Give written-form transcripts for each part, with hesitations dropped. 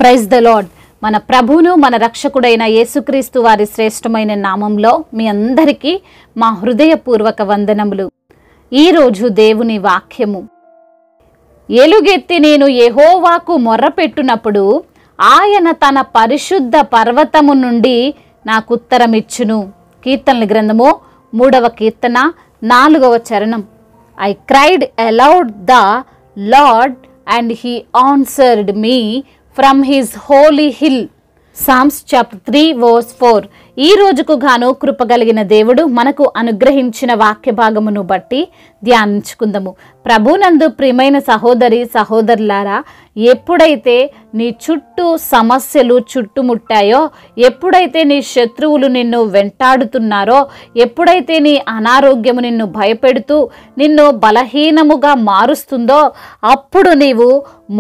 Praise the lord. మన ప్రభువును మన రక్షకుడైన యేసుక్రీస్తు వారి శ్రేష్టమైన నామంలో మీ అందరికీ మా హృదయపూర్వక వందనములు. ఈరోజు దేవుని వాక్యము, ఎలుగెత్తి నేను యెహోవాకు మొర్రపెట్టునప్పుడు ఆయన తన పరిశుద్ధ పర్వతము నుండి నాకు ఉత్తరమిచ్చును. కీర్తనల గ్రంథము 3వ కీర్తన 4వ చరణం. I cried aloud the Lord and he answered me from his holy hill. Psalms chapter 3 verse 4. ఈ రోజుకు గాను కృపగలిగిన దేవుడు మనకు అనుగ్రహించిన వాక్య భాగమును బట్టి ధ్యానించుకుందాము. ప్రభునందు ప్రియమైన సహోదరి సహోదరులారా, ఎప్పుడైతే నీ చుట్టూ సమస్యలు చుట్టుముట్టాయో, ఎప్పుడైతే నీ శత్రువులు నిన్ను వెంటాడుతున్నారో, ఎప్పుడైతే నీ అనారోగ్యము నిన్ను భయపెడుతూ నిన్ను బలహీనముగా మారుస్తుందో, అప్పుడు నీవు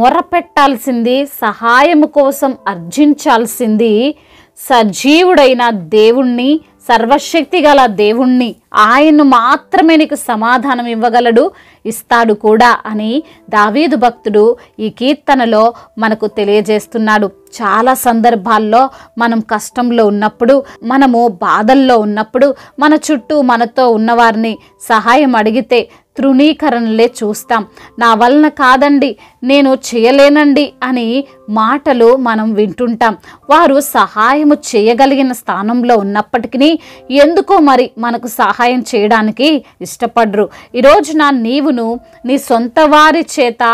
మొరపెట్టాల్సింది, సహాయము కోసం అర్జించాల్సింది సజీవుడైన దేవుణ్ణి, సర్వశక్తి గల దేవుణ్ణి. ఆయన్ను మాత్రమే నీకు సమాధానం ఇవ్వగలడు, ఇస్తాడు కూడా అని దావీదు భక్తుడు ఈ కీర్తనలో మనకు తెలియజేస్తున్నాడు. చాలా సందర్భాల్లో మనం కష్టంలో ఉన్నప్పుడు, మనము బాధల్లో ఉన్నప్పుడు, మన చుట్టూ మనతో ఉన్నవారిని సహాయం అడిగితే తృణీకరణలే చూస్తాం. నా వలన కాదండి, నేను చేయలేనండి అని మాటలు మనం వింటుంటాం. వారు సహాయము చేయగలిగిన స్థానంలో ఉన్నప్పటికీ ఎందుకో మరి మనకు సహాయం చేయడానికి ఇష్టపడరు. ఈరోజున నీవును నీ సొంత వారి చేత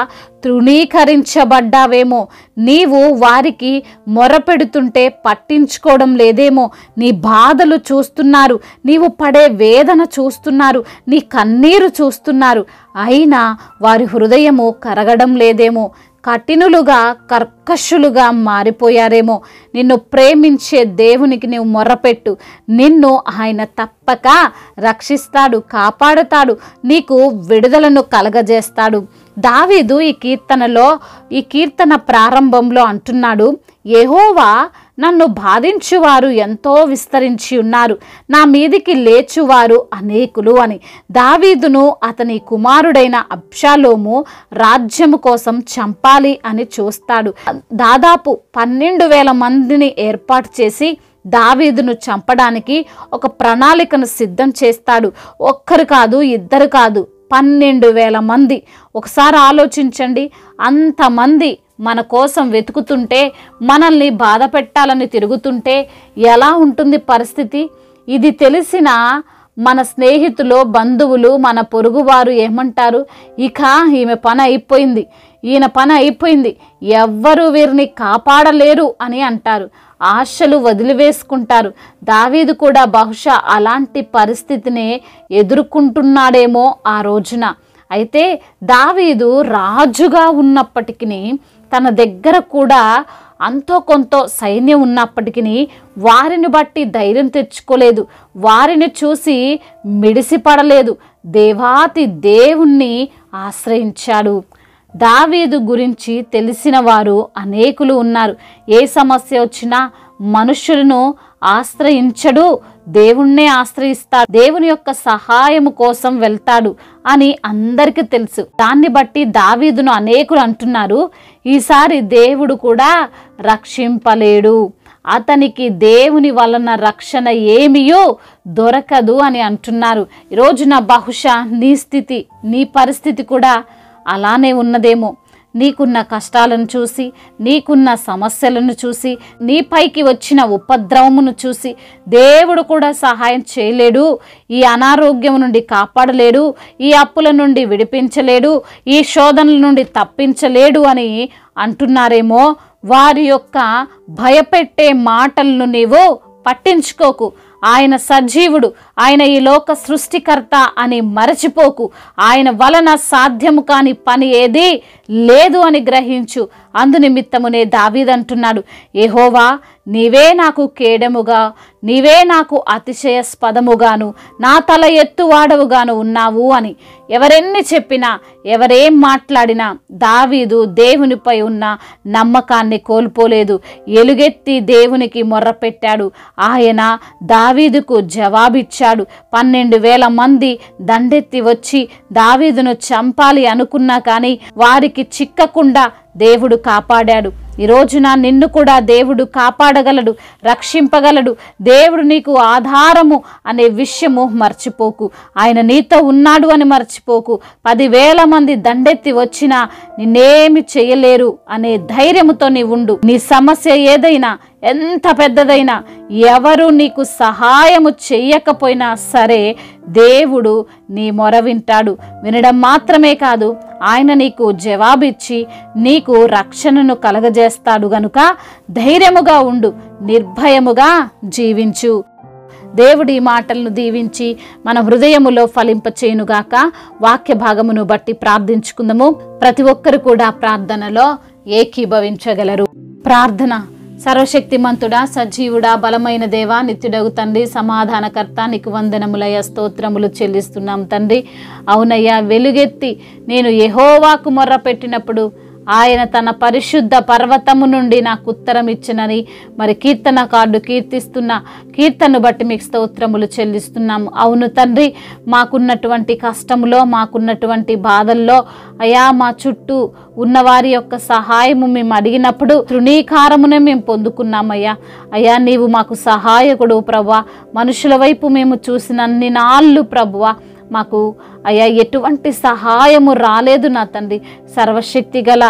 తృణీకరించబడ్డావేమో, నీవు వారికి మొరపెడుతుంటే పట్టించుకోవడం లేదేమో, నీ బాధలు చూస్తున్నారు, నీవు పడే వేదన చూస్తున్నారు, నీ కన్నీరు చూస్తున్నారు, అయినా వారి హృదయము కరగడం లేదేమో, కఠినులుగా కర్కశులుగా మారిపోయారేమో. నిన్ను ప్రేమించే దేవునికి నీవు మొర్రపెట్టు, నిన్ను ఆయన తప్పక రక్షిస్తాడు, కాపాడుతాడు, నీకు విడుదలను కలగజేస్తాడు. దావీదు ఈ కీర్తన ప్రారంభంలో అంటున్నాడు, యెహోవా నన్ను బాధించువారు ఎంతో విస్తరించి ఉన్నారు, నా మీదికి లేచువారు అనేకులు అని. దావీదును అతని కుమారుడైన అబ్షాలోము రాజ్యము కోసం చంపాలి అని చూస్తాడు. దాదాపు 12,000 మందిని ఏర్పాటు చేసి దావీదును చంపడానికి ఒక ప్రణాళికను సిద్ధం చేస్తాడు. ఒక్కరు కాదు, ఇద్దరు కాదు, 12,000 మంది. ఒకసారి ఆలోచించండి, అంతమంది మన కోసం వెతుకుతుంటే, మనల్ని బాధ పెట్టాలని తిరుగుతుంటే ఎలా ఉంటుంది పరిస్థితి? ఇది తెలిసిన మన స్నేహితులు, బంధువులు, మన పొరుగువారు ఏమంటారు? ఇక ఈమె పని అయిపోయింది, ఈయన పని అయిపోయింది, ఎవ్వరూ వీరిని కాపాడలేరు అని అంటారు. ఆశలు వదిలివేసుకుంటారు. దావీదు కూడా బహుశా అలాంటి పరిస్థితిని ఎదుర్కొంటున్నాడేమో ఆ రోజున. అయితే దావీదు రాజుగా ఉన్నప్పటికీ, తన దగ్గర కూడా అంతో కొంత సైన్యం ఉన్నప్పటికీ వారిని బట్టి ధైర్యం తెచ్చుకోలేదు, వారిని చూసి మిడిసిపడలేదు, దేవాతి దేవుణ్ణి ఆశ్రయించాడు. దావీదు గురించి తెలిసిన వారు అనేకులు ఉన్నారు. ఏ సమస్య వచ్చినా మనుషులను ఆశ్రయించడు, దేవుణ్ణే ఆశ్రయిస్తాడు, దేవుని యొక్క సహాయము కోసం వెళ్తాడు అని అందరికీ తెలుసు. దాన్ని బట్టి దావీదును అనేకులు అంటున్నారు, ఈసారి దేవుడు కూడా రక్షింపలేడు, అతనికి దేవుని వలన రక్షణ ఏమియో దొరకదు అని అంటున్నారు. ఈరోజున బహుశా నీ స్థితి, నీ పరిస్థితి కూడా అలానే ఉన్నదేమో. నీకున్న కష్టాలను చూసి, నీకున్న సమస్యలను చూసి, నీపైకి వచ్చిన ఉపద్రవమును చూసి దేవుడు కూడా సహాయం చేయలేడు, ఈ అనారోగ్యం నుండి కాపాడలేడు, ఈ అప్పుల నుండి విడిపించలేడు, ఈ శోధనల నుండి తప్పించలేడు అని అంటున్నారేమో. వారి యొక్క భయపెట్టే మాటలను నీవు పట్టించుకోకు. ఆయన సజీవుడు, ఆయన ఈ లోక సృష్టికర్త అని మరచిపోకు. ఆయన వలన సాధ్యము కాని పని ఏదీ లేదు అని గ్రహించు. అందునిమిత్తమునే దావీదు అంటున్నాడు, యెహోవా నీవే నాకు కేడముగా, నీవే నాకు అతిశయస్పదముగాను, నా తల ఎత్తువాడవుగాను ఉన్నావు అని. ఎవరెన్ని చెప్పినా, ఎవరేం మాట్లాడినా దావీదు దేవునిపై ఉన్న నమ్మకాన్ని కోల్పోలేదు. ఎలుగెత్తి దేవునికి మొర్రపెట్టాడు. ఆయన దావీదుకు జవాబిచ్చాడు. 12,000 మంది దండెత్తి వచ్చి దావీదును చంపాలి అనుకున్నా కానీ వారికి చిక్కకుండా దేవుడు కాపాడాడు. ఈ రోజున నిన్ను కూడా దేవుడు కాపాడగలడు, రక్షింపగలడు. దేవుడు నీకు ఆధారము అనే విషయము మర్చిపోకు. ఆయన నీతో ఉన్నాడు అని మర్చిపోకు. 10,000 మంది దండెత్తి వచ్చినా నిన్నేమి చేయలేరు అనే ధైర్యముతో నీ ఉండు. నీ సమస్య ఏదైనా, ఎంత పెద్దదైనా, ఎవరు నీకు సహాయము చెయ్యకపోయినా సరే దేవుడు నీ మొర వింటాడు. వినడం మాత్రమే కాదు, ఆయన నీకు జవాబిచ్చి నీకు రక్షణను కలగజేస్తాడు. గనుక ధైర్యముగా ఉండు, నిర్భయముగా జీవించు. దేవుడి మాటలను దీవించి మన హృదయములో ఫలింపచేయునుగాక. వాక్య భాగమును బట్టి ప్రార్థించుకుందాము. ప్రతి ఒక్కరు కూడా ప్రార్థనలో ఏకీభవించగలరు. ప్రార్థన. సర్వశక్తిమంతుడా, సజీవుడా, బలమైన దేవా, నిత్యుడగు తండ్రి, సమాధానకర్త, నీకు వందనములయ్యా, స్తోత్రములు చెల్లిస్తున్నాం తండ్రి. అవునయ్యా, వెలుగెత్తి నేను యెహోవాకు మొర్ర పెట్టినప్పుడు ఆయన తన పరిశుద్ధ పర్వతము నుండి నాకు ఉత్తరం ఇచ్చినని మరి కీర్తనకారుడు కీర్తిస్తున్న కీర్తనను బట్టి మీకు స్తోత్రములు చెల్లిస్తున్నాము. అవును తండ్రి, మాకున్నటువంటి కష్టములో, మాకున్నటువంటి బాధల్లో అయా మా చుట్టూ ఉన్నవారి యొక్క సహాయము మేము అడిగినప్పుడు తృణీకారమునే మేము పొందుకున్నామయ్యా. అయ్యా, నీవు మాకు సహాయకుడు ప్రభువా. మనుషుల వైపు మేము చూసినన్ని నాళ్ళు ప్రభువా మాకు అయ్యా ఎటువంటి సహాయము రాలేదు నా తండ్రి. సర్వశక్తి గల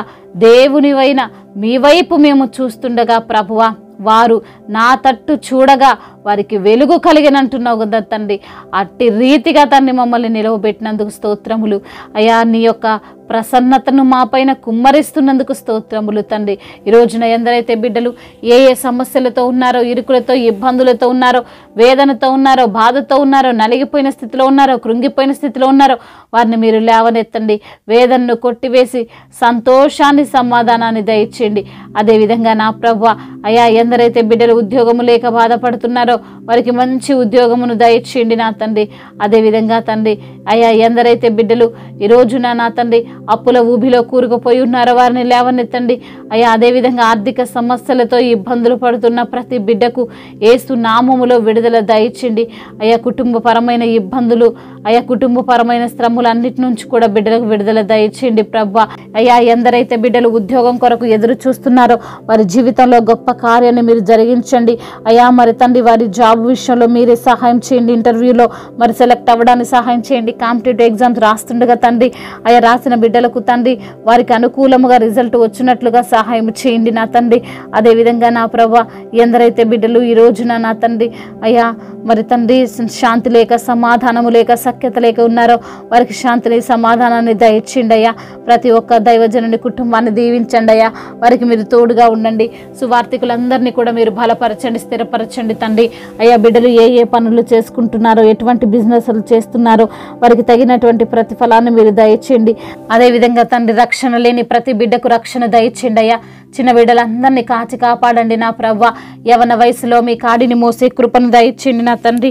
దేవునివైన మీ వైపు మేము చూస్తుండగా ప్రభువా, వారు నా తట్టు చూడగా వారికి వెలుగు కలిగినంటున్నావు కదా తండ్రి. అట్టి రీతిగా తండ్రి మమ్మల్ని నిలవబెట్టినందుకు స్తోత్రములు అయ్యా. నీ యొక్క ప్రసన్నతను మా పైన కుమ్మరిస్తున్నందుకు స్తోత్రములు తండ్రి. ఈ రోజున ఎందరైతే బిడ్డలు ఏ ఏ సమస్యలతో ఉన్నారో, ఇరుకులతో, ఇబ్బందులతో ఉన్నారో, వేదనతో ఉన్నారో, బాధతో ఉన్నారో, నలిగిపోయిన స్థితిలో ఉన్నారో, కృంగిపోయిన స్థితిలో ఉన్నారో, వారిని మీరు లేవనెత్తండి. వేదనను కొట్టివేసి సంతోషాన్ని, సమాధానాన్ని దయచేయండి. అదేవిధంగా నా ప్రభువా అయ్యా, ఎందరైతే బిడ్డలు ఉద్యోగము లేక బాధపడుతున్నారో వారికి మంచి ఉద్యోగమును దయచేయండి నా తండ్రి. అదేవిధంగా తండ్రి అయ్యా, ఎందరైతే బిడ్డలు ఈ రోజున నా తండ్రి అప్పుల ఊబిలో కూరుకుపోయి ఉన్నారో వారిని లేవనెత్తండి అయ్యా. అదేవిధంగా ఆర్థిక సమస్యలతో ఇబ్బందులు పడుతున్న ప్రతి బిడ్డకు యేసు నామములో విడుదల దయచేయండి అయ్యా. కుటుంబపరమైన ఇబ్బందులు అయ్యా, కుటుంబపరమైన శ్రమలు అన్నిటి నుంచి కూడా బిడ్డలకు విడుదల దయచేయండి ప్రభా. అయ్యా, ఎందరైతే బిడ్డలు ఉద్యోగం కొరకు ఎదురు చూస్తున్నారో వారి జీవితంలో గొప్ప కార్యాన్ని మీరు జరిగించండి అయ్యా. మరి తండ్రి వారి జాబ్ విషయంలో మీరే సహాయం చేయండి. ఇంటర్వ్యూలో మరి సెలెక్ట్ అవ్వడానికి సహాయం చేయండి. కాంపిటేటివ్ ఎగ్జామ్స్ రాస్తుండగా తండ్రి అయ్యా, రాసిన బిడ్డలకు తండ్రి వారికి అనుకూలముగా రిజల్ట్ వచ్చినట్లుగా సహాయం చేయండి నా తండ్రి. అదేవిధంగా నా ప్రభా, ఎందరైతే బిడ్డలు ఈ రోజున నా తండ్రి అయ్యా మరి తండ్రి శాంతి లేక, సమాధానము లేక, సఖ్యత లేక ఉన్నారో వారికి శాంతిని, సమాధానాన్ని దయచేయండి అయ్యా. ప్రతి ఒక్క దైవజనుని కుటుంబాన్ని దీవించండి అయ్యా. వారికి మీరు తోడుగా ఉండండి. సువార్థికులందరినీ కూడా మీరు బలపరచండి, స్థిరపరచండి తండ్రి అయ్యా. బిడ్డలు ఏ ఏ పనులు చేసుకుంటున్నారో, ఎటువంటి బిజినెస్లు చేస్తున్నారో వారికి తగినటువంటి ప్రతిఫలాన్ని మీరు దయచేయండి. అదేవిధంగా తండ్రి రక్షణ లేని ప్రతి బిడ్డకు రక్షణ దయచేయండి అయ్యా. చిన్న బిడ్డలందరినీ కాచి కాపాడండి నా ప్రవ్వ. యవన వయసులో మీ కాడిని మోసే కృపను దయచేయండి నా తండ్రి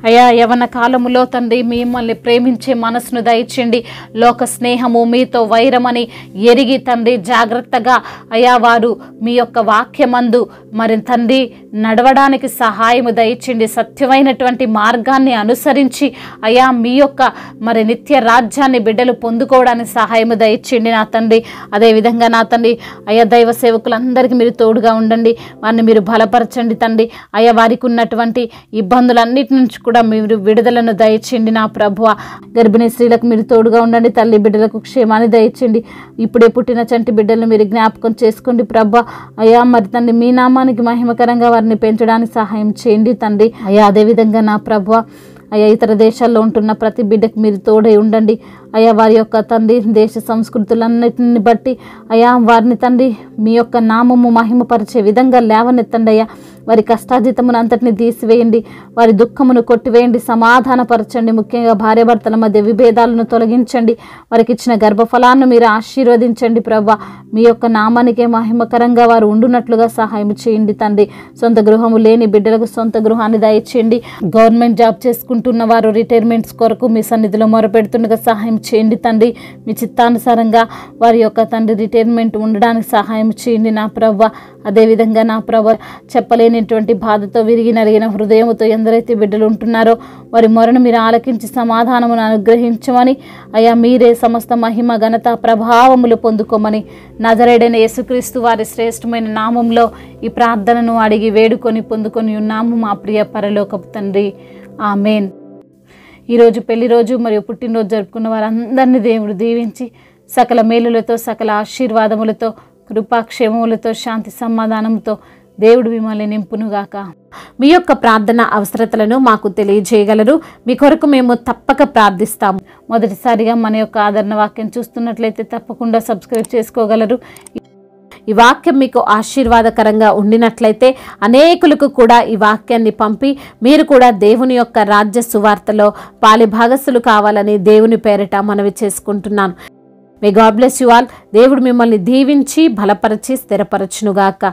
అయ్యా. యవన కాలములో తండ్రి మిమ్మల్ని ప్రేమించే మనసును దయచేయండి. లోక స్నేహము మీతో వైరమని ఎరిగి తండ్రి జాగ్రత్తగా అయ్యా వారు మీ యొక్క వాక్యమందు మరి తండ్రి నడవడానికి సహాయము దయచేయండి. సత్యమైనటువంటి మార్గాన్ని అనుసరించి అయ్యా మీ యొక్క మరి నిత్య రాజ్యాన్ని బిడ్డలు పొందుకోవడానికి సహాయము దయచేయండి నా తండ్రి. అదేవిధంగా నా తండ్రి అయ్యా, దైవ సేవకులందరికీ మీరు తోడుగా ఉండండి. వారిని మీరు బలపరచండి తండ్రి అయ్యా. వారికి ఉన్నటువంటి ఇబ్బందులన్నిటి నుంచి కూడా మీరు విడుదలను దయచేయండి నా ప్రభువ. గర్భిణీ స్త్రీలకు మీరు తోడుగా ఉండండి. తల్లి బిడ్డలకు క్షేమాన్ని దయచేయండి. ఇప్పుడే పుట్టిన చంటి బిడ్డలను మీరు జ్ఞాపకం చేసుకోండి ప్రభా అయ్యా. మరి తండ్రి మీ నామానికి మహిమకరంగా వారిని పెంచడానికి సహాయం చేయండి తండ్రి అయ్యా. అదేవిధంగా నా ప్రభువ అయ్యా, ఇతర దేశాల్లో ఉంటున్న ప్రతి బిడ్డకు మీరు తోడై ఉండండి అయ్యా. వారి యొక్క తండ్రి దేశ సంస్కృతులన్నిటిని బట్టి అయ్యా వారిని తండ్రి మీ యొక్క నామము మహిమపరిచే విధంగా లేవనెత్తండి అయ్యా. వారి కష్టాజితమును అంతటిని తీసివేయండి. వారి దుఃఖమును కొట్టివేయండి, సమాధానపరచండి. ముఖ్యంగా భార్యాభర్తల మధ్య విభేదాలను తొలగించండి. వారికి ఇచ్చిన గర్భఫలాన్ని మీరు ఆశీర్వదించండి ప్రభా. మీ యొక్క నామానికే మహిమకరంగా వారు ఉండునట్లుగా సహాయం చేయండి తండ్రి. సొంత గృహము లేని బిడ్డలకు సొంత గృహాన్ని దయచేయండి. గవర్నమెంట్ జాబ్ చేసుకుంటున్న వారు రిటైర్మెంట్స్ కొరకు మీ సన్నిధిలో మొరపెడుతుండగా సహాయం చేయండి తండ్రి. మీ చిత్తానుసారంగా వారి యొక్క తండ్రి రిటైర్మెంట్ ఉండడానికి సహాయం చేయండి నా ప్రభ. అదేవిధంగా నా ప్రభ చెప్పలేనిటువంటి బాధతో విరిగి నలిగిన హృదయంతో ఎందరైతే బిడ్డలు ఉంటున్నారో వారి మొరను మీరు ఆలకించి సమాధానమును అనుగ్రహించమని, అయ్యా మీరే సమస్త మహిమ ఘనత ప్రభావములు పొందుకోమని నజరేయుడైన యేసుక్రీస్తు వారి శ్రేష్టమైన నామంలో ఈ ప్రార్థనను అడిగి వేడుకొని పొందుకొని ఉన్నాము మా ప్రియ పరలోకపు తండ్రి. ఆమేన్. ఈరోజు పెళ్లి రోజు మరియు పుట్టినరోజు జరుపుకున్న వారందరినీ దేవుడు దీవించి సకల మేలులతో సకల ఆశీర్వాదములతో కృపాక్షేమములతో శాంతి సమాధానంతో దేవుడు మిమ్మల్ని నింపునుగాక. మీ యొక్క ప్రార్థన అవసరతలను మాకు తెలియజేయగలరు. మీ కొరకు మేము తప్పక ప్రార్థిస్తాము. మొదటిసారిగా మన యొక్క ఆదరణ వాక్యం చూస్తున్నట్లయితే తప్పకుండా సబ్స్క్రైబ్ చేసుకోగలరు. ఈ వాక్యం మీకు ఆశీర్వాదకరంగా ఉండినట్లయితే అనేకులకు కూడా ఈ వాక్యాన్ని పంపి మీరు కూడా దేవుని యొక్క రాజ్య సువార్తలో పాలిభాగస్సులు కావాలని దేవుని పేరిట మనవి చేసుకుంటున్నాను. May God bless you all. దేవుడు మిమ్మల్ని దీవించి బలపరిచి స్థిరపరచునుగాక.